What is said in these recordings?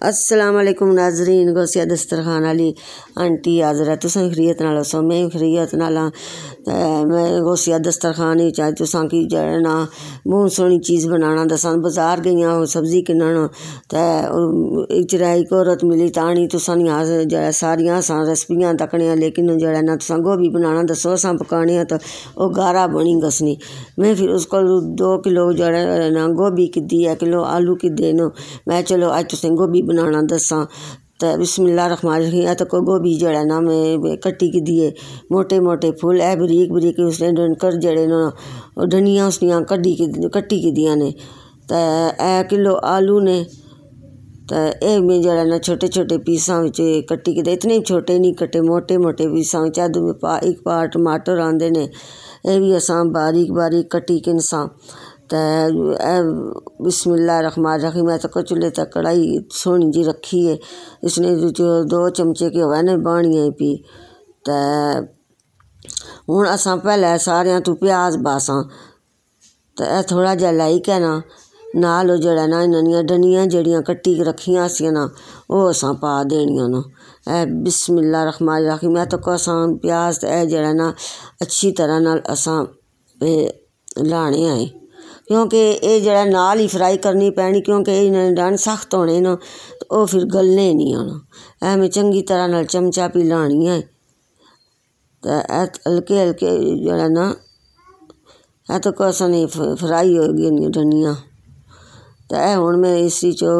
अस्सलाम वालेकुम नाजरीन। गौसिया दस्तरखान वाली आंटी हाज़र है। तुसां खरीयत नाल सो मैं खरीयत नाल मैं गौसिया दस्तरखान ही चाहे तुसां की जड़ा ना बहुत सोहनी चीज़ बनाना दसां। बाजार गई सब्जी किनन ते इचराई औरत मिली तानी तुसां जड़ा सारियां असां रेसिपियां तकने लेकिन जड़ा ना तुसां गोभी बनाना दसो असां पकाने तो वह गारा बनी गसनी। मैं फिर उसको 2 किलो जड़ा ना गोभी किद्दी है, किलो आलू किद्दे न। मैं चलो अज तुसें गोभी बनाना दसां तो बिस्मिल्लाहिर्रहमानिर्रहीम। तो कोई गोभी जड़ा ना मैं कट्टी की दिए मोटे मोटे फुल है बरीक बरीक उसने डनकर जड़े न धनिया उसनियाँ कट्टी की दियाँ ने। तो ए किलो आलू ने तो यह मैं जड़ा ना छोटे छोटे पीसा कट्टी के इतने छोटे नहीं कट्टे मोटे मोटे पीसा एक पा टमाटर आंदे ने यह भी असां बारीक बारीक कट्टी के नसा। तो बिस्मिल्लाहिर्रहमानिर्रहीम। मैं तो चुल्हे तक कढ़ाई सोहनी जी रखी है। इसने जो 2 चमचे घ्यो ने बानियां पी। तो हुण असां पहले सारियां तू प्याज बासां तो यह थोड़ा जिहा लाई के ना नाल जड़ा ना इन्हां डनियां जड़ियां कट्टी के रखियां सी ना वो असां पा देनियां न। बिस्मिल्लाहिर्रहमानिर्रहीम। तो असां प्याज तो यह जड़ा ना अच्छी तरह नाल असां लाने आए क्योंकि ये जड़ा नाल ही फ्राई करनी पैनी क्योंकि इन्हें डन सख्त होने न तो वह फिर गलने नहीं आना। मैं चंगी तरह नाल चमचा पी लानी है। तो हल्के हल्के जड़ा ना तो कोसा नहीं फ्राई हो गई धनिया। तो यह हुण मैं इसी चो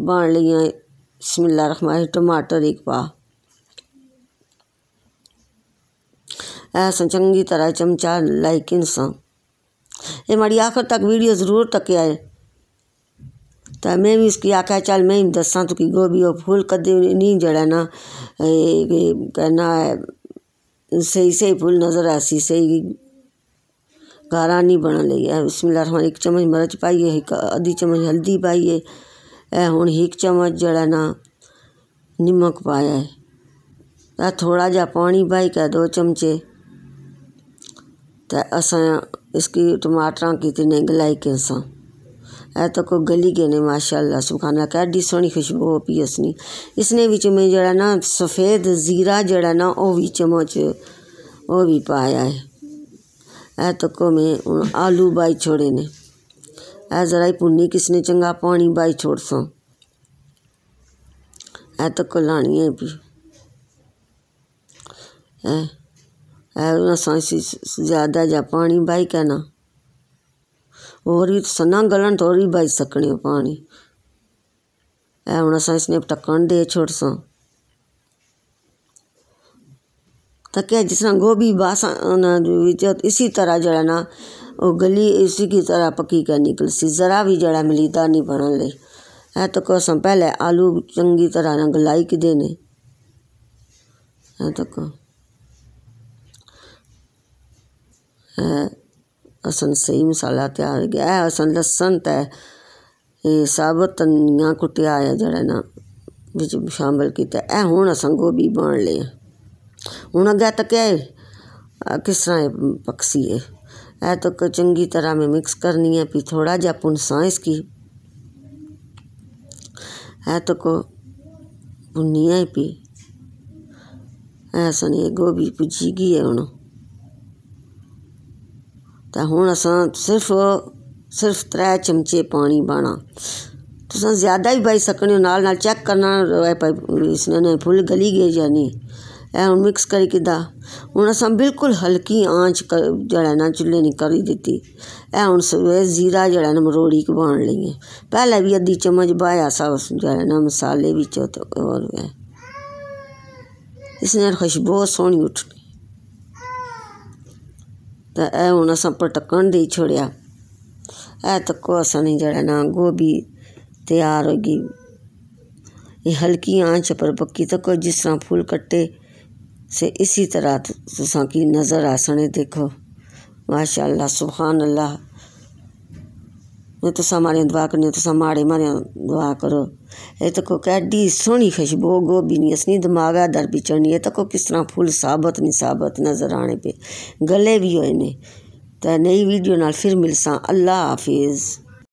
बन लिया बिस्मिल्लाहिर्रहमानिर्रहीम। टमाटर एक पा ऐसा चंगी तरह चमचा लाई किनसा। ये माड़ी आखिर तक वीडियो ज़रूर तक आए। तो मैं भी उसकी आख्या चल मैं दसा तो कि गोभी और फूल कदे नहीं जड़ा ना कहना सही सही फूल नज़र आसी सही गारा नहीं बन ली है। बिस्मिल्लाहिर्रहमानिर्रहीम। 1 चम्मच मिर्च पाइए, 1/2 चम्मच हल्दी पाइए, हुण 1 चम्मच जड़ा ना नमक पाया है। थोड़ा जा पानी पाई के 2 चमचे। तो असां इसकी टमाटर की तिने गलाई के सा तो को गली गए ने माशाअल्लाह सुबहानअल्लाह कैडी सोहनी खुशबू पी उसनी। इसने विच में जड़ा ना सफ़ेद ज़ीरा जड़ा ना वो भी चम्मच वो भी पाया है। तो को मैं हुण आलू बाई छोड़े ने ज़रा ही भुन्नी किसने चंगा पानी बाई छोड़ सा तो को लानी है भी ज़्यादा जा पानी बाई के ना और भी सना गलन तो और भी बाई सकने पानी हुण असां इसने ढक्कन दे छोड़ सा। तो क्या जिस तरह गोभी बासा इसी तरह जड़ा ना वो गली इसी की तरह पकी के निकल सी ज़रा भी जड़ा मलीदा नहीं बनन ले। तो को असां पहले आलू चंगी तरह ना गलाई के देने तो को असन सही मसाला तैयार हो गया है। असन लसन तो साबुत धनिया कुटिया है जड़ा ना बिच शामिल किया। हुण असां गोभी बन ले हुण अगे तक किस तरह पकसी है तो चंगी तरह में मिक्स करनी है। फिर थोड़ा जा भुनसा इसकी तो को भुनी है पी ऐसा नहीं गोभी भुजी गई है हुण। तो हुण असां सिर्फ 3 चमचे पानी पाना। तुसां ज़्यादा ही पाई सकने हो नाल नाल चेक करना इसने फुल गली गए या नहीं। हुण मिक्स करी किदा हुण असां बिल्कुल हल्की आंच जड़ा ना चुल्हे नहीं करी दिती। हुण ज़ीरा जड़ा ना मरोड़ी के बन ली है। पहले भी 1/2 चम्मच बाया सा उस जड़ा ना मसाले बिच और इसने खुशबू सोहनी उठनी। तो हुण असां पर ढक्कन दे छोड़िया तो को असां जड़ा ना गोभी तैयार हो गई। ये हल्की आंच पर पक्की तो को जिस तरह फूल कट्टे से इसी तरह तुसां की नज़र आसने देखो माशाअल्लाह सुबहानअल्लाह। मैं तुसां मारे दुआ करनी तुसां माड़े मारे दुआ करो। ये तो को कैडी सोहनी खुशबू गोभी नहीं असनी दिमागा दर भी चढ़नी है। तो को किस तरह फुल साबत नहीं साबत नज़र आने पे गले भी होए ने। तो नई वीडियो नाल फिर मिलसां। अल्लाह हाफिज़।